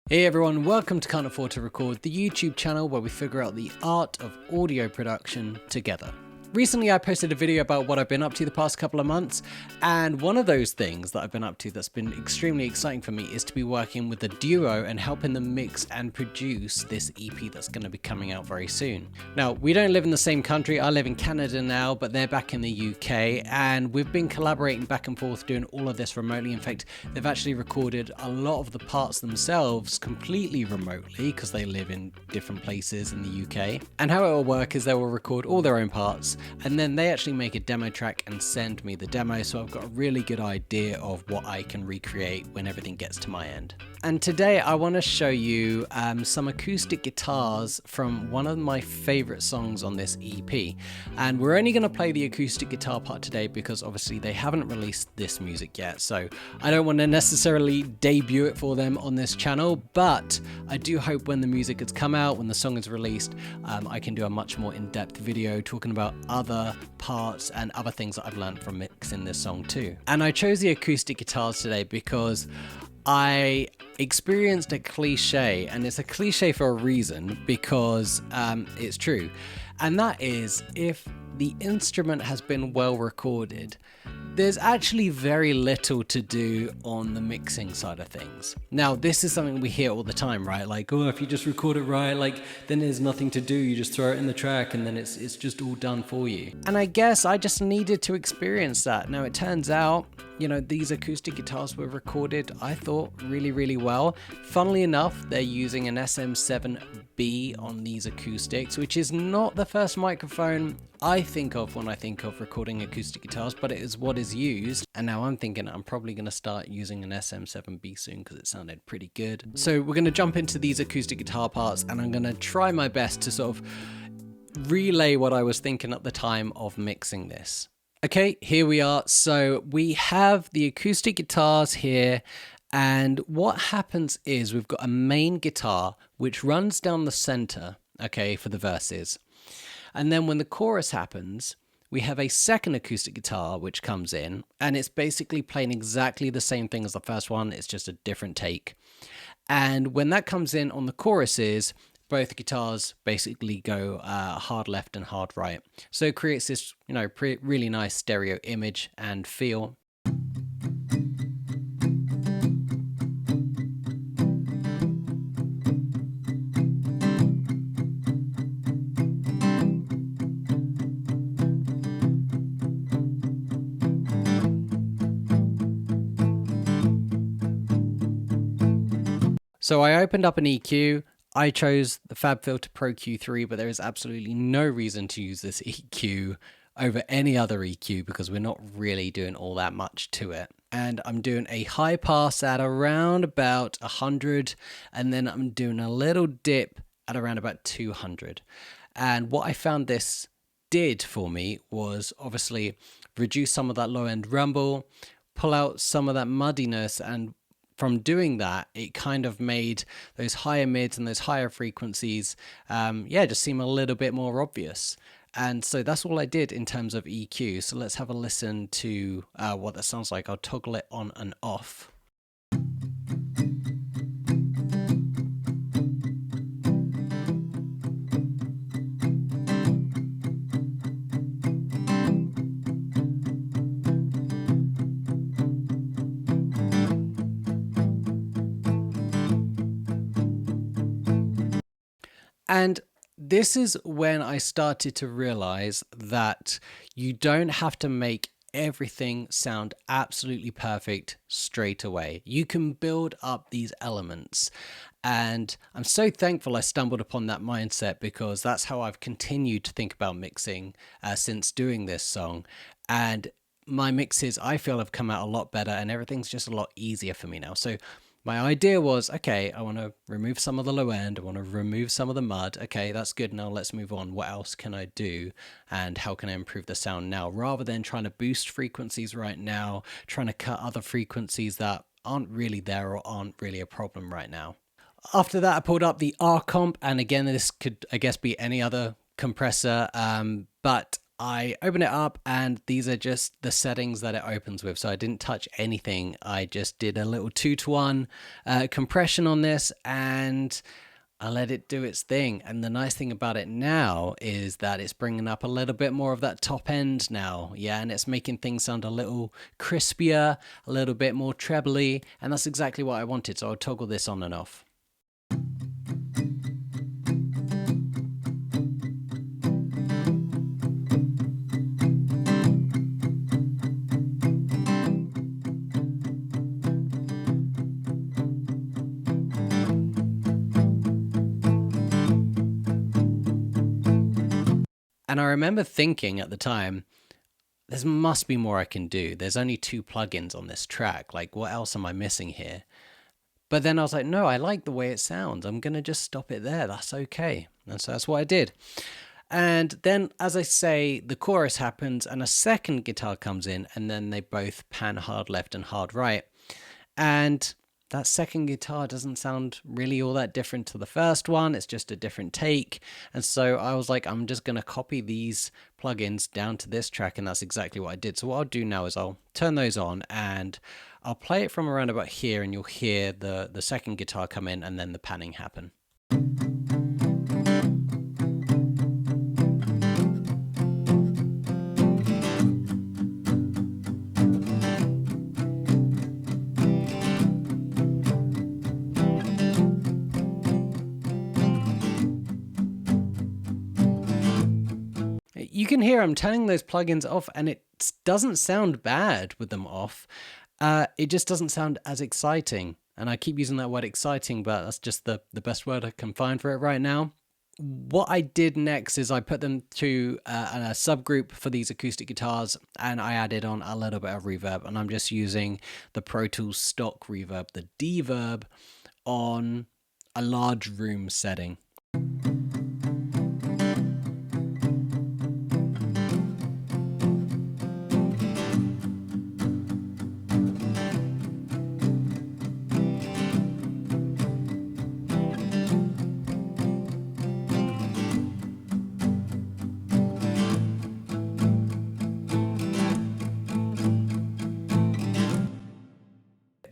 Hey everyone, welcome to Can't Afford to Record, the YouTube channel where we figure out the art of audio production together. Recently I posted a video about what I've been up to the past couple of months, and one of those things that I've been up to that's been extremely exciting for me is to be working with a duo and helping them mix and produce this EP that's going to be coming out very soon. Now, we don't live in the same country. I live in Canada now, but they're back in the UK, and we've been collaborating back and forth doing all of this remotely. In fact, they've actually recorded a lot of the parts themselves completely remotely because they live in different places in the UK. And how it will work is they will record all their own parts, and then they actually make a demo track and send me the demo, so I've got a really good idea of what I can recreate when everything gets to my end. And today I want to show you some acoustic guitars from one of my favorite songs on this EP. And we're only going to play the acoustic guitar part today because obviously they haven't released this music yet, so I don't want to necessarily debut it for them on this channel, but I do hope when the music has come out, when the song is released, I can do a much more in-depth video talking about other parts and other things that I've learned from mixing this song too. And I chose the acoustic guitars today because I experienced a cliche, and it's a cliche for a reason because it's true. And that is, if the instrument has been well recorded, there's actually very little to do on the mixing side of things. Now, this is something we hear all the time, right? Like, oh, if you just record it right, like, then there's nothing to do. You just throw it in the track and then it's just all done for you. And I guess I just needed to experience that. Now, it turns out, you know, these acoustic guitars were recorded, I thought, really, really well. Funnily enough, they're using an SM7B on these acoustics, which is not the first microphone I think of when I think of recording acoustic guitars, but it is what is used. And now I'm thinking I'm probably going to start using an SM7B soon because it sounded pretty good. So we're going to jump into these acoustic guitar parts, and I'm going to try my best to sort of relay what I was thinking at the time of mixing this. Okay, here we are. So we have the acoustic guitars here, and what happens is we've got a main guitar which runs down the center, okay, for the verses. And then when the chorus happens, we have a second acoustic guitar which comes in, and it's basically playing exactly the same thing as the first one. It's just a different take. And when that comes in on the choruses, both guitars basically go hard left and hard right. So it creates this, you know, really nice stereo image and feel. So I opened up an EQ. I chose the FabFilter Pro Q3, but there is absolutely no reason to use this EQ over any other EQ because we're not really doing all that much to it. And I'm doing a high pass at around about 100, and then I'm doing a little dip at around about 200. And what I found this did for me was obviously reduce some of that low end rumble, pull out some of that muddiness, and from doing that, it kind of made those higher mids and those higher frequencies, just seem a little bit more obvious. And so that's all I did in terms of EQ. So let's have a listen to what that sounds like. I'll toggle it on and off. And this is when I started to realize that you don't have to make everything sound absolutely perfect straight away. You can build up these elements. And I'm so thankful I stumbled upon that mindset because that's how I've continued to think about mixing since doing this song. And my mixes, I feel, have come out a lot better and everything's just a lot easier for me now. So my idea was, okay, I want to remove some of the low end. I want to remove some of the mud. Okay, that's good. Now let's move on. What else can I do? And how can I improve the sound now? Rather than trying to boost frequencies right now, trying to cut other frequencies that aren't really there or aren't really a problem right now. After that, I pulled up the R comp. And again, this could, I guess, be any other compressor. But I open it up and these are just the settings that it opens with. So I didn't touch anything. I just did a little 2-to-1 compression on this and I let it do its thing. And the nice thing about it now is that it's bringing up a little bit more of that top end now. Yeah, and it's making things sound a little crispier, a little bit more trebly. And that's exactly what I wanted. So I'll toggle this on and off. And I remember thinking at the time, there must be more I can do. There's only 2 plugins on this track. Like, what else am I missing here? But then I was like, no, I like the way it sounds. I'm going to just stop it there. That's okay. And so that's what I did. And then, as I say, the chorus happens and a second guitar comes in and then they both pan hard left and hard right. And that second guitar doesn't sound really all that different to the first one. It's just a different take. And so I was like, I'm just going to copy these plugins down to this track. And that's exactly what I did. So what I'll do now is I'll turn those on and I'll play it from around about here and you'll hear the second guitar come in and then the panning happen. You can hear I'm turning those plugins off and it doesn't sound bad with them off. It just doesn't sound as exciting. And I keep using that word exciting, but that's just the best word I can find for it right now. What I did next is I put them to a subgroup for these acoustic guitars and I added on a little bit of reverb. And I'm just using the Pro Tools stock reverb, the D-verb, on a large room setting.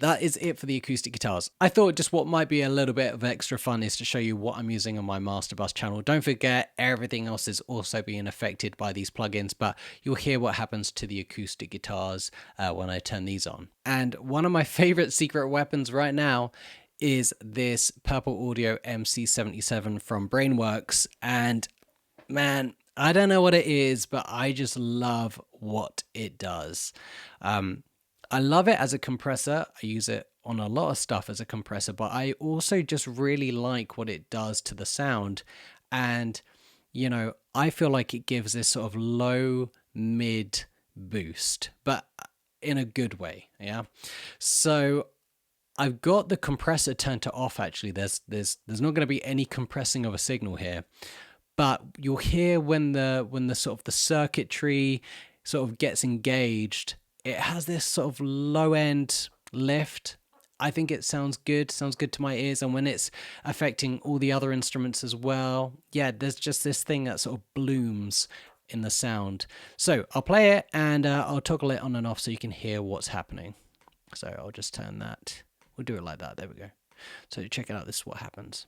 That is it for the acoustic guitars. I thought just what might be a little bit of extra fun is to show you what I'm using on my Master Bus channel. Don't forget, everything else is also being affected by these plugins, but you'll hear what happens to the acoustic guitars when I turn these on. And one of my favorite secret weapons right now is this Purple Audio MC77 from Brainworks. And man, I don't know what it is, but I just love what it does. I love it as a compressor. I use it on a lot of stuff as a compressor, but I also just really like what it does to the sound. And, you know, I feel like it gives this sort of low mid boost, but in a good way. Yeah. So I've got the compressor turned to off. Actually, there's not going to be any compressing of a signal here, but you'll hear when the sort of the circuitry sort of gets engaged, it has this sort of low end lift. I think it sounds good to my ears. And when it's affecting all the other instruments as well, yeah, there's just this thing that sort of blooms in the sound. So I'll play it and I'll toggle it on and off so you can hear what's happening. So I'll just turn that. We'll do it like that. There we go. So check it out. This is what happens.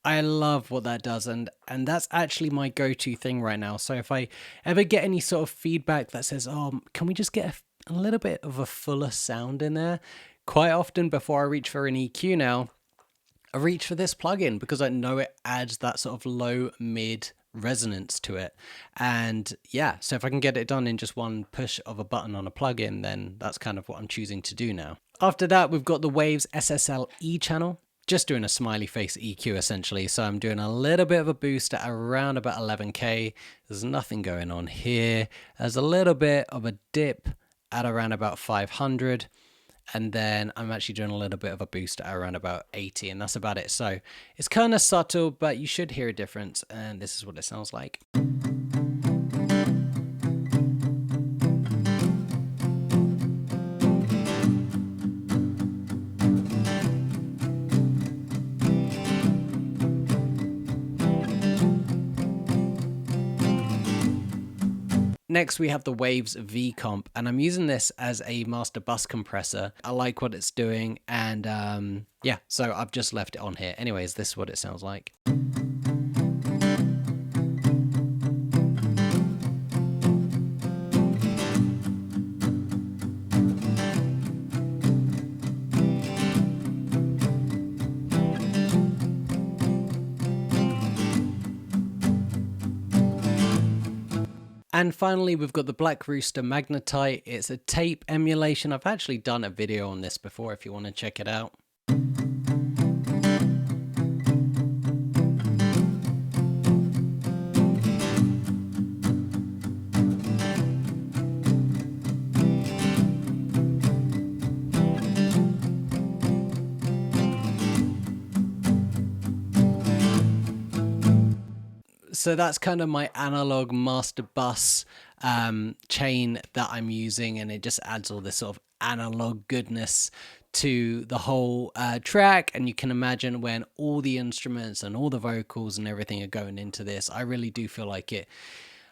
I love what that does, and that's actually my go-to thing right now. So if I ever get any sort of feedback that says, oh, can we just get a little bit of a fuller sound in there? Quite often before I reach for an EQ now, I reach for this plugin because I know it adds that sort of low mid resonance to it. And yeah, so if I can get it done in just one push of a button on a plugin, then that's kind of what I'm choosing to do now. After that, we've got the Waves SSL-E channel. Just doing a smiley face EQ essentially. So I'm doing a little bit of a boost at around about 11K. There's nothing going on here. There's a little bit of a dip at around about 500. And then I'm actually doing a little bit of a boost at around about 80, and that's about it. So it's kind of subtle, but you should hear a difference. And this is what it sounds like. Next, we have the Waves V Comp, and I'm using this as a master bus compressor. I like what it's doing, and yeah, so I've just left it on here. Anyways, this is what it sounds like. And finally, we've got the Black Rooster Magnetite. It's a tape emulation. I've actually done a video on this before if you want to check it out. So that's kind of my analog master bus chain that I'm using, and it just adds all this sort of analog goodness to the whole track. And you can imagine when all the instruments and all the vocals and everything are going into this, I really do feel like it,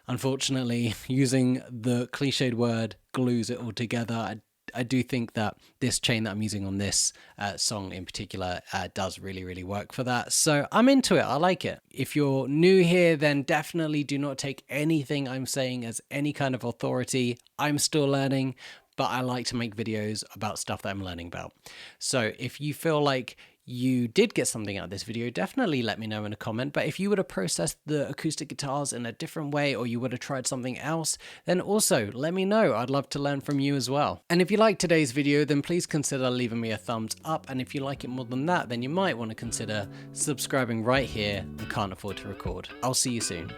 unfortunately, using the cliched word, glues it all together. I do think that this chain that I'm using on this song in particular does really, really work for that. So I'm into it. I like it. If you're new here, then definitely do not take anything I'm saying as any kind of authority. I'm still learning, but I like to make videos about stuff that I'm learning about. So if you feel like you did get something out of this video, definitely let me know in a comment. But if you would have processed the acoustic guitars in a different way, or you would have tried something else, then also let me know. I'd love to learn from you as well. And if you like today's video, then please consider leaving me a thumbs up. And if you like it more than that, then you might want to consider subscribing right here on Can't Afford to Record. I'll see you soon.